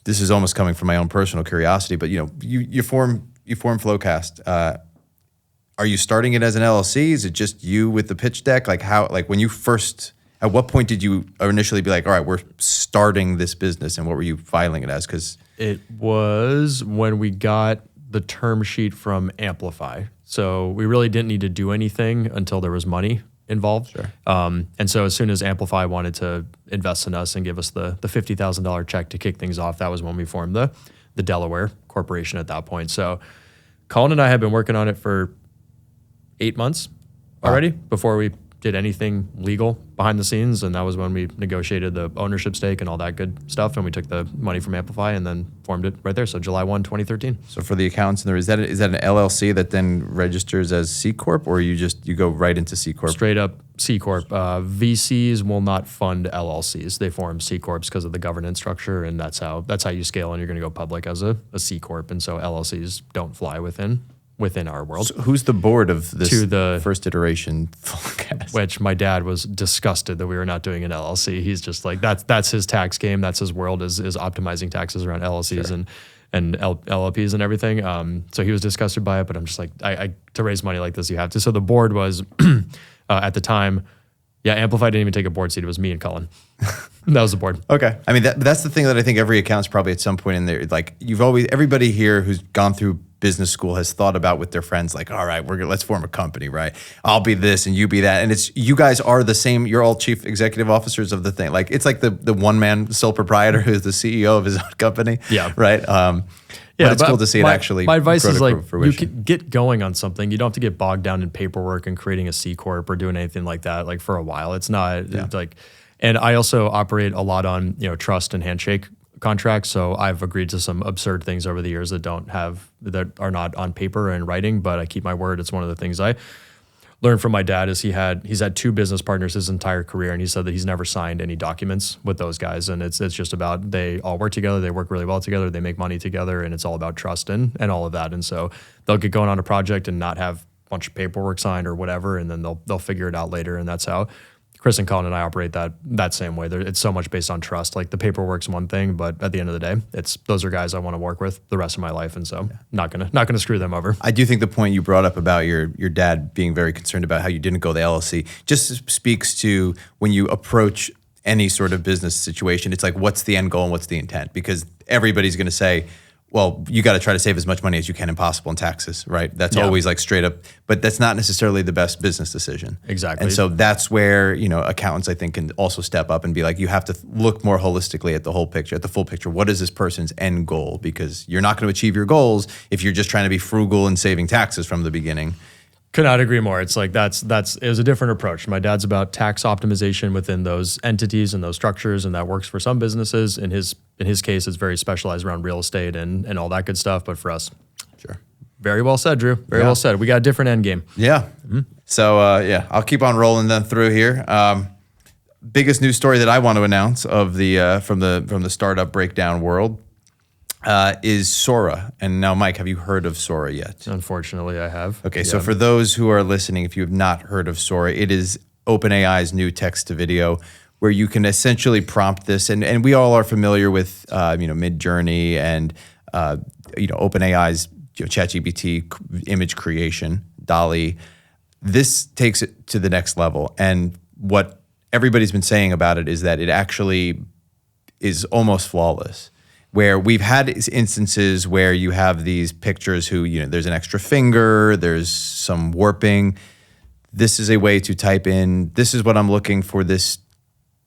this is almost coming from my own personal curiosity, but you form FloQast. Are you starting it as an LLC? Is it just you with the pitch deck? When you first, at what point did you initially be like, all right, we're starting this business, and what were you filing it as? Because it was when we got the term sheet from Amplify. So we really didn't need to do anything until there was money involved. Sure. And so as soon as Amplify wanted to invest in us and give us the $50,000 check to kick things off, that was when we formed the Delaware Corporation at that point. So Colin and I had been working on it for 8 months already before we did anything legal behind the scenes. And that was when we negotiated the ownership stake and all that good stuff. And we took the money from Amplify and then formed it right there. So July 1, 2013. So for the accountants, is that an LLC that then registers as C Corp, or you go right into C Corp? Straight up C Corp. VCs will not fund LLCs. They form C Corps because of the governance structure, and that's how you scale, and you're going to go public as a C Corp. And so LLCs don't fly within within our world. So who's the board of this To the- first iteration FloQast? Which my dad was disgusted that we were not doing an LLC. He's just like, that's his tax game. That's his world is optimizing taxes around LLCs and LLPs and everything. So he was disgusted by it, but I'm just like, I to raise money like this, you have to. So the board was at the time, Amplify didn't even take a board seat. It was me and Colin. That was the board. Okay. I mean, that's the thing that I think every accountant's probably at some point in there, like everybody here who's gone through business school has thought about with their friends, like, all right, let's form a company, right? I'll be this and you be that. And you guys are the same. You're all chief executive officers of the thing. Like, it's like the one man sole proprietor who's the CEO of his own company. Yeah. Right. But it's cool to see it actually. My advice is like, you fruition. can get going on something. You don't have to get bogged down in paperwork and creating a C corp or doing anything like that. Like, for a while, it's not like. And I also operate a lot on trust and handshake contracts. So I've agreed to some absurd things over the years that are not on paper and writing, but I keep my word. It's one of the things I learned from my dad is he's had two business partners his entire career, and he said that he's never signed any documents with those guys. And it's just about, they all work together, they work really well together, they make money together, and it's all about trust and all of that. And so they'll get going on a project and not have a bunch of paperwork signed or whatever, and then they'll figure it out later. And that's how Chris and Colin and I operate that same way. It's so much based on trust. Like, the paperwork's one thing, but at the end of the day, those are guys I want to work with the rest of my life, and so not gonna screw them over. I do think the point you brought up about your dad being very concerned about how you didn't go the LLC just speaks to when you approach any sort of business situation. It's like, what's the end goal and what's the intent? Because everybody's going to say, well, you got to try to save as much money as you can impossible in taxes, right? That's always like straight up, but that's not necessarily the best business decision. Exactly. And so that's where, accountants, I think, can also step up and be like, you have to look more holistically at the whole picture, at the full picture. What is this person's end goal? Because you're not going to achieve your goals if you're just trying to be frugal and saving taxes from the beginning. Could not agree more. It's like it was a different approach. My dad's about tax optimization within those entities and those structures, and that works for some businesses. In his case, it's very specialized around real estate and all that good stuff. But for us, sure. Very well said, Drew. Very well said. We got a different end game. Yeah. Mm-hmm. So I'll keep on rolling then through here. Biggest news story that I want to announce of the from the startup breakdown world is Sora. And now, Mike, have you heard of Sora yet? Unfortunately, I have. Okay, so for those who are listening, if you have not heard of Sora, it is OpenAI's new text-to-video, where you can essentially prompt this, and we all are familiar with Midjourney and OpenAI's ChatGPT image creation, DALL-E. This takes it to the next level, and what everybody's been saying about it is that it actually is almost flawless. Where we've had instances where you have these pictures there's an extra finger, there's some warping. This is a way to type in, this is what I'm looking for this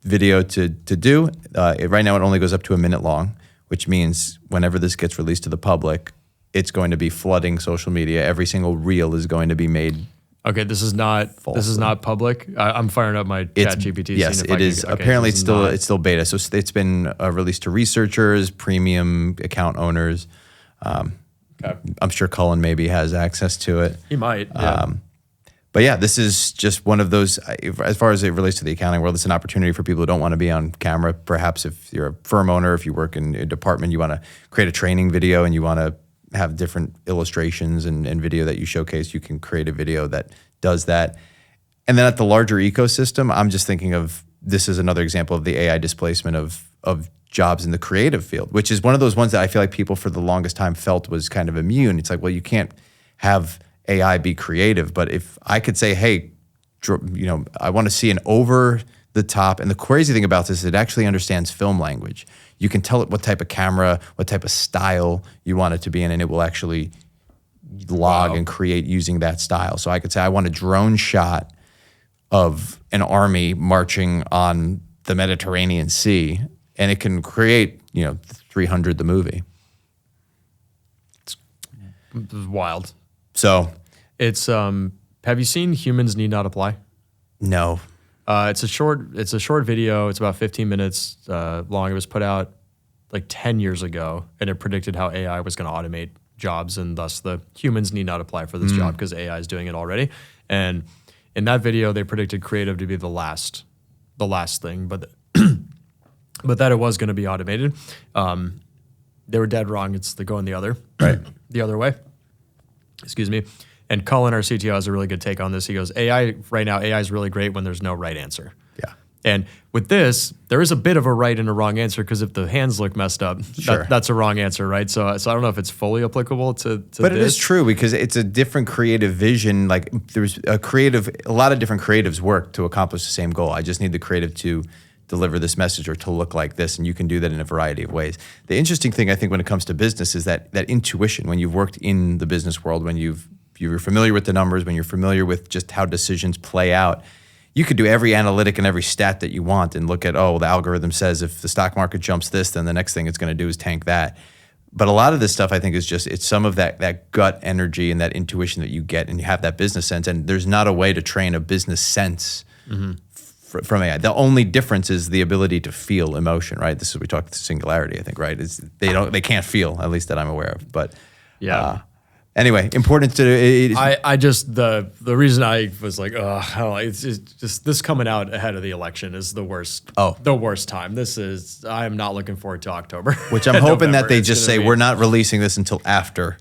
video to do. Right now it only goes up to a minute long, which means whenever this gets released to the public, it's going to be flooding social media. Every single reel is going to be made. Okay, this is not public. I'm firing up my ChatGPT. Yes, it is. Apparently, it's still beta. So it's been released to researchers, premium account owners. Okay. I'm sure Colin maybe has access to it. He might. Yeah. But yeah, this is just one of those. As far as it relates to the accounting world, it's an opportunity for people who don't want to be on camera. Perhaps if you're a firm owner, if you work in a department, you want to create a training video and you want to have different illustrations and video that you showcase, you can create a video that does that. And then at the larger ecosystem, I'm just thinking of, this is another example of the AI displacement of jobs in the creative field, which is one of those ones that I feel like people for the longest time felt was kind of immune. It's like, well, you can't have AI be creative, but if I could say, hey, I want to see an over the top, and the crazy thing about this is it actually understands film language. You can tell it what type of camera, what type of style you want it to be in, and it will actually log and create using that style. So I could say, I want a drone shot of an army marching on the Mediterranean Sea, and it can create, 300 the movie. It's wild. So it's have you seen Humans Need Not Apply? No. It's a short video. It's about 15 minutes long. It was put out like 10 years ago, and it predicted how AI was going to automate jobs, and thus the humans need not apply for this job because AI is doing it already. And in that video, they predicted creative to be the last thing, but but that it was going to be automated. They were dead wrong. It's going the other way. Excuse me. And Cullen, our CTO, has a really good take on this. He goes, right now, AI is really great when there's no right answer. Yeah. And with this, there is a bit of a right and a wrong answer because if the hands look messed up, that's a wrong answer, right? So I don't know if it's fully applicable to But this. it is true because it's a different creative vision. Like there's a lot of different creatives work to accomplish the same goal. I just need the creative to deliver this message or to look like this, and you can do that in a variety of ways. The interesting thing I think when it comes to business is that intuition, when you've worked in the business world, when you're familiar with the numbers, when you're familiar with just how decisions play out, you could do every analytic and every stat that you want and look at, the algorithm says if the stock market jumps this, then the next thing it's going to do is tank that. But a lot of this stuff I think is just, it's some of that gut energy and that intuition that you get, and you have that business sense. And there's not a way to train a business sense from AI. The only difference is the ability to feel emotion, right? This is, we talked singularity, I think, right? They can't feel, at least that I'm aware of. But yeah. Anyway, important to. I just the reason I was like, it's just this coming out ahead of the election is the worst. The worst time. I am not looking forward to October. Which I'm hoping that they just say we're not releasing this until after.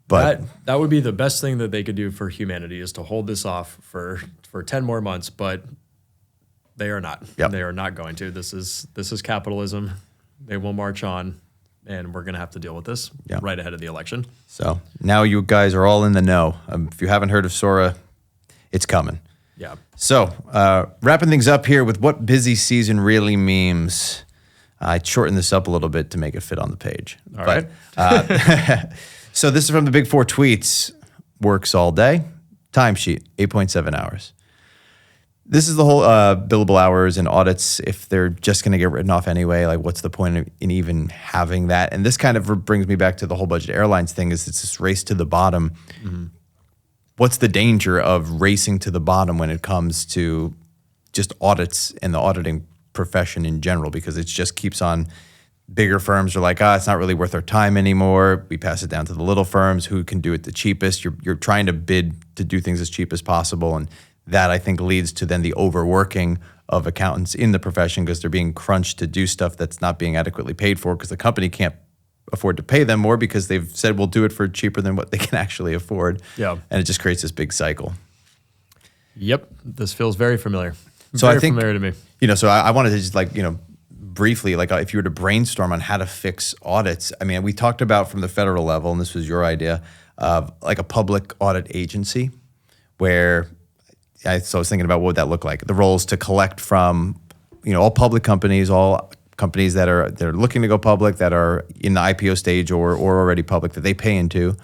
But that would be the best thing that they could do for humanity is to hold this off for 10 more months. But they are not. Yep. They are not going to. This is capitalism. They will march on. And we're going to have to deal with this right ahead of the election. So now you guys are all in the know. If you haven't heard of Sora, it's coming. Yeah. So wrapping things up here with what busy season really means. I shortened this up a little bit to make it fit on the page. All right. So this is from the Big Four tweets. Works all day. Timesheet, 8.7 hours. This is the whole billable hours and audits. If they're just going to get written off anyway, like what's the point in even having that? And this kind of brings me back to the whole budget airlines thing is it's this race to the bottom. Mm-hmm. What's the danger of racing to the bottom when it comes to just audits and the auditing profession in general? Because it just keeps on, bigger firms are like, it's not really worth our time anymore. We pass it down to the little firms who can do it the cheapest. You're trying to bid to do things as cheap as possible. And that I think leads to then the overworking of accountants in the profession because they're being crunched to do stuff that's not being adequately paid for because the company can't afford to pay them more because they've said we'll do it for cheaper than what they can actually afford. Yeah. And it just creates this big cycle. Yep. This feels very familiar. So very I think, familiar to me. So I wanted to just briefly, if you were to brainstorm on how to fix audits, I mean, we talked about from the federal level, and this was your idea, of like a public audit agency where I was thinking about what would that look like? The role is to collect from, all public companies, all companies they're looking to go public, that are in the IPO stage or already public that they pay into.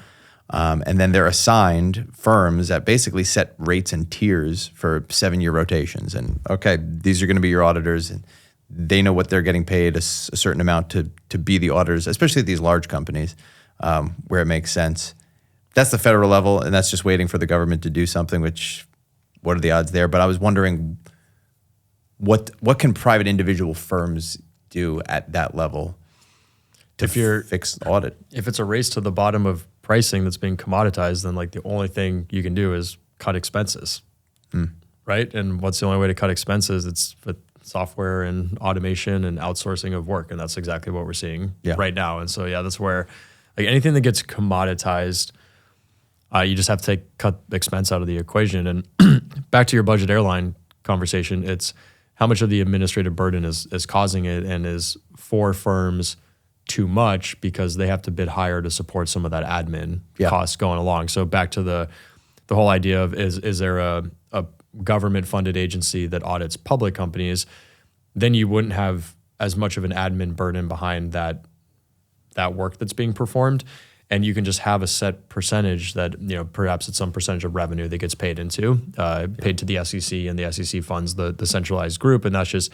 And then they're assigned firms that basically set rates and tiers for 7-year rotations. And okay, these are going to be your auditors, and they know what they're getting paid a certain amount to be the auditors, especially at these large companies where it makes sense. That's the federal level, and that's just waiting for the government to do something, which what are the odds there? But I was wondering what can private individual firms do at that level to fix audit? If it's a race to the bottom of pricing that's being commoditized, then the only thing you can do is cut expenses, right? And what's the only way to cut expenses? It's with software and automation and outsourcing of work, and that's exactly what we're seeing right now. And so that's where anything that gets commoditized, you just have to cut expense out of the equation. And back to your budget airline conversation, it's how much of the administrative burden is causing it, and is for firms too much because they have to bid higher to support some of that admin costs going along. So back to the whole idea of is there a government-funded agency that audits public companies, then you wouldn't have as much of an admin burden behind that work that's being performed. And you can just have a set percentage that, perhaps it's some percentage of revenue that gets paid into, paid to the SEC, and the SEC funds the centralized group. And that's just,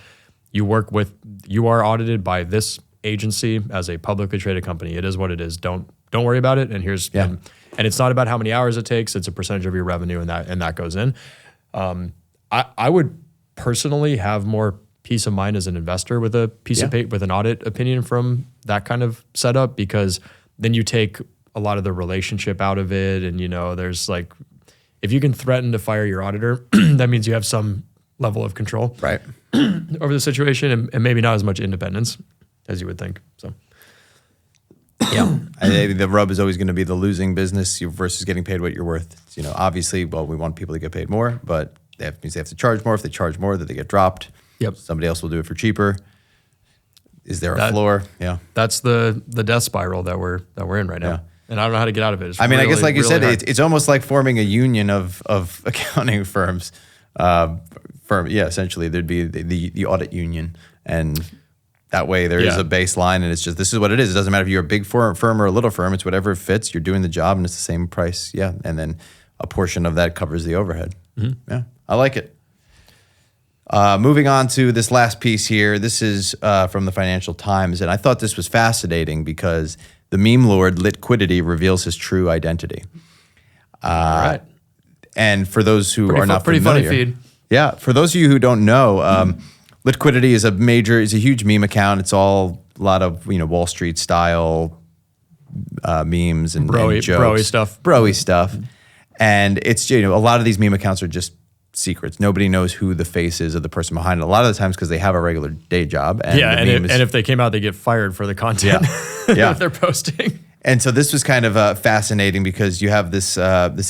you are audited by this agency as a publicly traded company. It is what it is. Don't worry about it. And and it's not about how many hours it takes. It's a percentage of your revenue, and that goes in. I would personally have more peace of mind as an investor with a piece of paper, with an audit opinion from that kind of setup, because then you take a lot of the relationship out of it. And, there's if you can threaten to fire your auditor, that means you have some level of control over the situation, and maybe not as much independence as you would think. So Yeah. The rub is always going to be the losing business versus getting paid what you're worth. Obviously, well, we want people to get paid more, but means they have to charge more. If they charge more, then they get dropped. Yep. Somebody else will do it for cheaper. Is there a floor? Yeah. That's the death spiral that we're in right now. Yeah. And I don't know how to get out of it. I really, guess like you said, hard. it's almost like forming a union of accounting firms. Essentially there'd be the audit union, and that way there is a baseline, and it's just, this is what it is. It doesn't matter if you're a big firm or a little firm. It's whatever fits. You're doing the job, and it's the same price. Yeah, and then a portion of that covers the overhead. Mm-hmm. Yeah, I like it. Moving on to this last piece here. This is from the Financial Times, and I thought this was fascinating because the meme lord Liquidity reveals his true identity. All right. And for those who are not pretty familiar, funny feed. Yeah, for those of you who don't know, Liquidity is a huge meme account. It's all a lot of Wall Street style memes and jokes, broy stuff, and it's a lot of these meme accounts are just secrets. Nobody knows who the face is of the person behind it. A lot of the times because they have a regular day job. And and if they came out, they get fired for the content that they're posting. And so this was kind of fascinating because you have this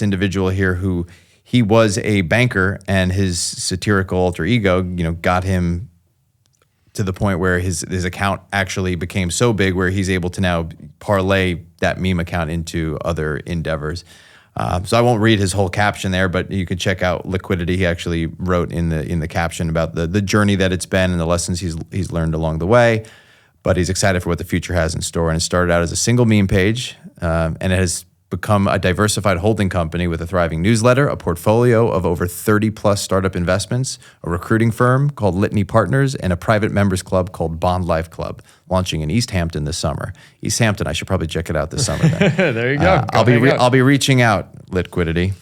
individual here who he was a banker, and his satirical alter ego, got him to the point where his account actually became so big where he's able to now parlay that meme account into other endeavors. So I won't read his whole caption there, but you can check out Liquidity. He actually wrote in the caption about the journey that it's been and the lessons he's learned along the way. But he's excited for what the future has in store. And it started out as a single meme page, and it has become a diversified holding company with a thriving newsletter, a portfolio of over 30 plus startup investments, a recruiting firm called Litany Partners, and a private members club called Bond Life Club, launching in East Hampton this summer. East Hampton, I should probably check it out this summer then. There you go. I'll be reaching out, Liquidity.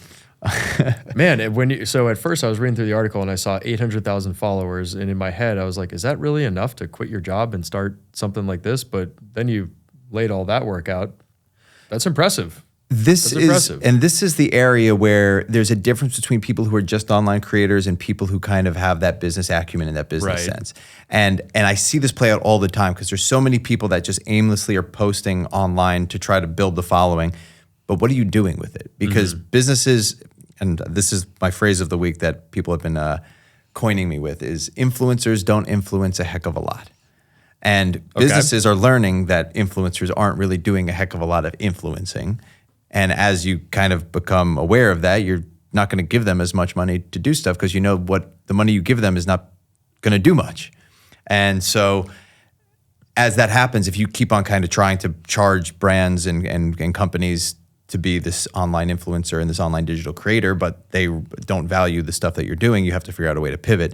Man, so at first I was reading through the article and I saw 800,000 followers, and in my head I was like, is that really enough to quit your job and start something like this? But then you laid all that work out. That's impressive. This is the area where there's a difference between people who are just online creators and people who kind of have that business acumen and that business sense. And I see this play out all the time because there's so many people that just aimlessly are posting online to try to build the following. But what are you doing with it? Because businesses, and this is my phrase of the week that people have been coining me with, is influencers don't influence a heck of a lot. And businesses are learning that influencers aren't really doing a heck of a lot of influencing. And as you kind of become aware of that, you're not going to give them as much money to do stuff because you know what the money you give them is not going to do much. And so as that happens, if you keep on kind of trying to charge brands and companies to be this online influencer and this online digital creator, but they don't value the stuff that you're doing, you have to figure out a way to pivot.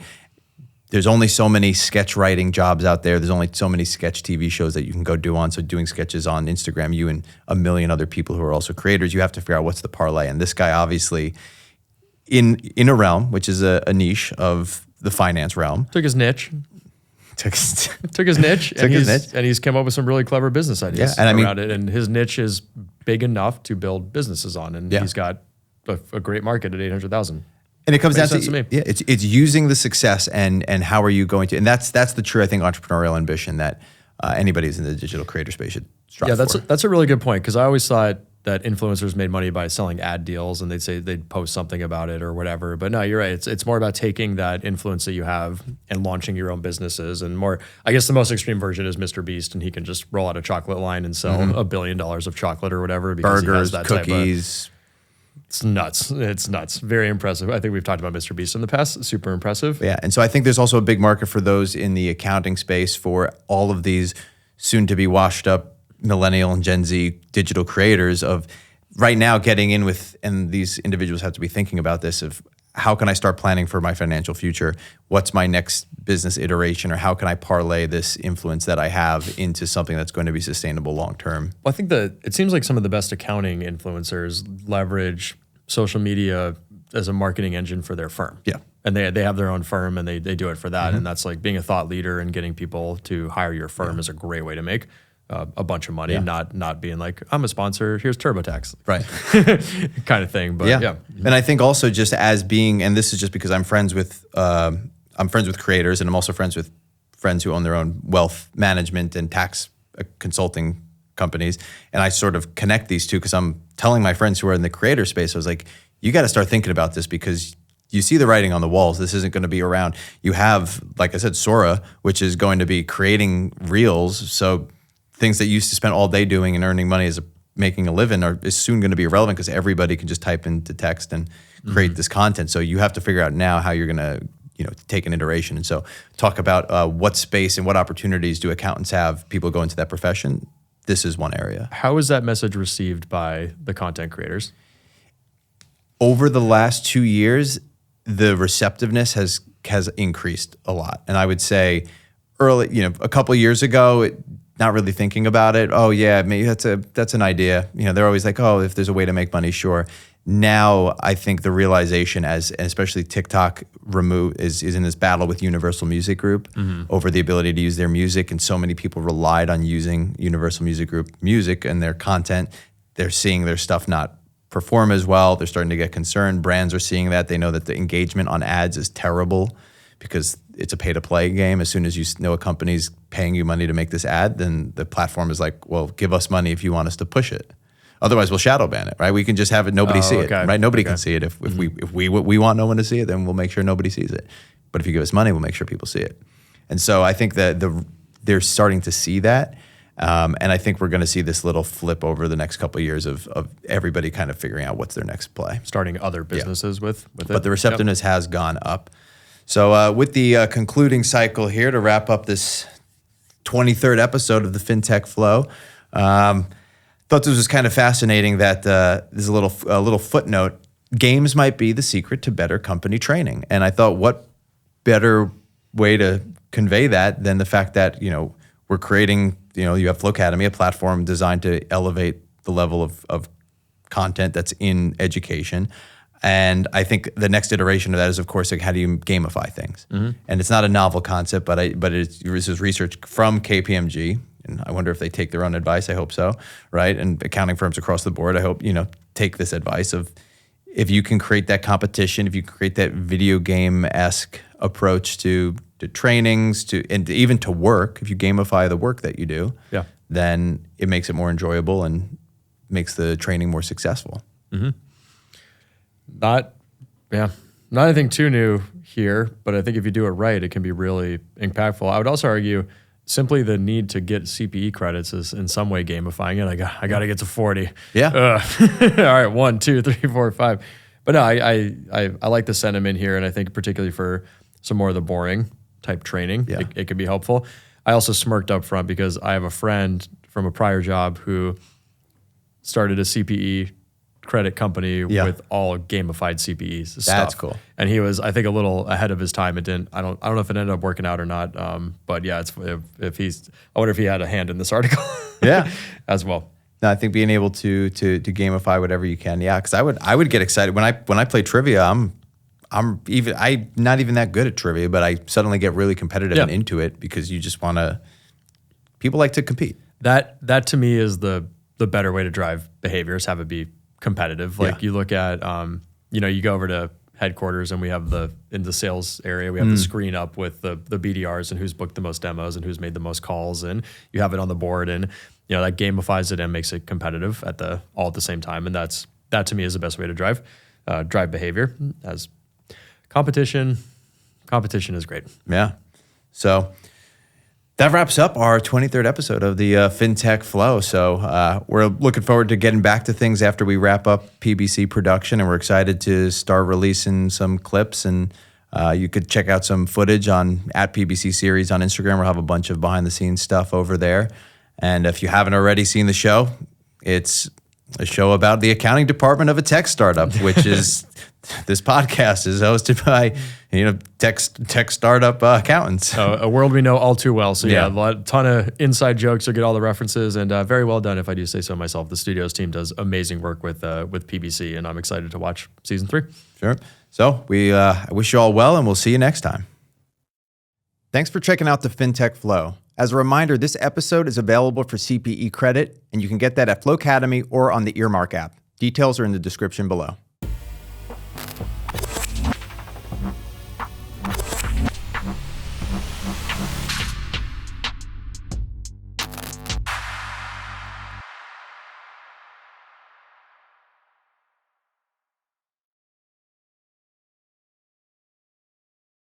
There's only so many sketch writing jobs out there. There's only so many sketch TV shows that you can go do on. So doing sketches on Instagram, you and a million other people who are also creators, you have to figure out what's the parlay. And this guy obviously in a realm, which is a niche of the finance realm. Took his niche. Took his niche. And he's come up with some really clever business ideas around it. And his niche is big enough to build businesses on. And he's got a great market at 800,000. And it comes down to it's using the success and how are you going to, and that's the true, I think, entrepreneurial ambition that anybody who's in the digital creator space should strive for. That's a really good point, because I always thought that influencers made money by selling ad deals and they'd post something about it or whatever. But no, you're right. It's more about taking that influence that you have and launching your own businesses. And more, I guess the most extreme version is Mr. Beast, and he can just roll out a chocolate line and sell $1 billion of chocolate or whatever. Because burgers, he has that cookies. It's nuts. It's nuts. Very impressive. I think we've talked about Mr. Beast in the past. Super impressive. Yeah. And so I think there's also a big market for those in the accounting space for all of these soon to be washed up millennial and Gen Z digital creators of right now getting in with, and these individuals have to be thinking about this of how can I start planning for my financial future? What's my next business iteration, or how can I parlay this influence that I have into something that's going to be sustainable long term? Well, I think that it seems like some of the best accounting influencers leverage social media as a marketing engine for their firm. Yeah. And they have their own firm and they do it for that. And that's like being a thought leader and getting people to hire your firm is a great way to make a bunch of money, not being like, I'm a sponsor, here's TurboTax. Right. kind of thing. But yeah. And I think also just as being, and this is just because I'm friends with creators, and I'm also friends with friends who own their own wealth management and tax consulting companies. And I sort of connect these two because I'm telling my friends who are in the creator space, I was like, you got to start thinking about this because you see the writing on the walls. This isn't going to be around. You have, like I said, Sora, which is going to be creating reels. So things that you used to spend all day doing and earning money as making a living is soon going to be irrelevant because everybody can just type into text and create this content. So you have to figure out now how you're going to take an iteration. And so talk about what space and what opportunities do accountants have, people go into that profession. This is one area. How is that message received by the content creators? Over the last 2 years, the receptiveness has increased a lot. And I would say early, a couple of years ago, not really thinking about it. Oh yeah, maybe that's an idea. They're always like, oh, if there's a way to make money, sure. Now I think the realization, especially TikTok is in this battle with Universal Music Group over the ability to use their music, and so many people relied on using Universal Music Group music and their content. They're seeing their stuff not perform as well. They're starting to get concerned. Brands are seeing that. They know that the engagement on ads is terrible because it's a pay-to-play game. As soon as you know a company's paying you money to make this ad, then the platform is like, well, give us money if you want us to push it. Otherwise, we'll shadow ban it, right? We can just have it, nobody see it, right? Nobody can see it. If we want no one to see it, then we'll make sure nobody sees it. But if you give us money, we'll make sure people see it. And so I think that they're starting to see that. And I think we're going to see this little flip over the next couple of years of everybody kind of figuring out what's their next play. Starting other businesses with it. But the receptiveness has gone up. So with the concluding cycle here to wrap up this 23rd episode of the FinTech Flo, thought this was kind of fascinating that there's a little footnote. Games might be the secret to better company training. And I thought, what better way to convey that than the fact that, we're creating, you have FloAcademy, a platform designed to elevate the level of content that's in education. And I think the next iteration of that is, of course, like, how do you gamify things? And it's not a novel concept, but this is research from KPMG. And I wonder if they take their own advice. I hope so, right? And accounting firms across the board, I hope, take this advice of, if you can create that competition, if you can create that video game-esque approach to trainings, and even to work, if you gamify the work that you do, then it makes it more enjoyable and makes the training more successful. Not anything too new here, but I think if you do it right, it can be really impactful. I would also argue simply the need to get CPE credits is in some way gamifying it. I got to get to 40. Yeah. All right, 1, 2, 3, 4, 5. But no, I like the sentiment here, and I think particularly for some more of the boring type training, it could be helpful. I also smirked up front because I have a friend from a prior job who started a CPE credit company with all gamified CPEs stuff. That's cool. And he was, I think, a little ahead of his time. I don't know if it ended up working out or not. But yeah, I wonder if he had a hand in this article. As well. No, I think being able to gamify whatever you can. Yeah. Cause I would get excited when I play trivia. I'm not even that good at trivia, but I suddenly get really competitive and into it because you just people like to compete. That to me is the better way to drive behaviors, have it be competitive. Like you look at, you go over to headquarters and we have in the sales area, we have the screen up with the BDRs and who's booked the most demos and who's made the most calls, and you have it on the board, and that gamifies it and makes it competitive all at the same time. And that to me is the best way to drive behavior. As competition is great. Yeah. So that wraps up our 23rd episode of the FinTech Flo. So we're looking forward to getting back to things after we wrap up PBC production, and we're excited to start releasing some clips. And you could check out some footage on @PBC Series on Instagram. We'll have a bunch of behind-the-scenes stuff over there. And if you haven't already seen the show, it's a show about the accounting department of a tech startup, which is this podcast is hosted by tech startup accountants. A world we know all too well. So a ton of inside jokes. You'll get all the references, and very well done, if I do say so myself. The studios team does amazing work with PBC, and I'm excited to watch season 3. Sure. So we wish you all well, and we'll see you next time. Thanks for checking out the FinTech Flo. As a reminder, this episode is available for CPE credit, and you can get that at FloAcademy or on the Earmark app. Details are in the description below.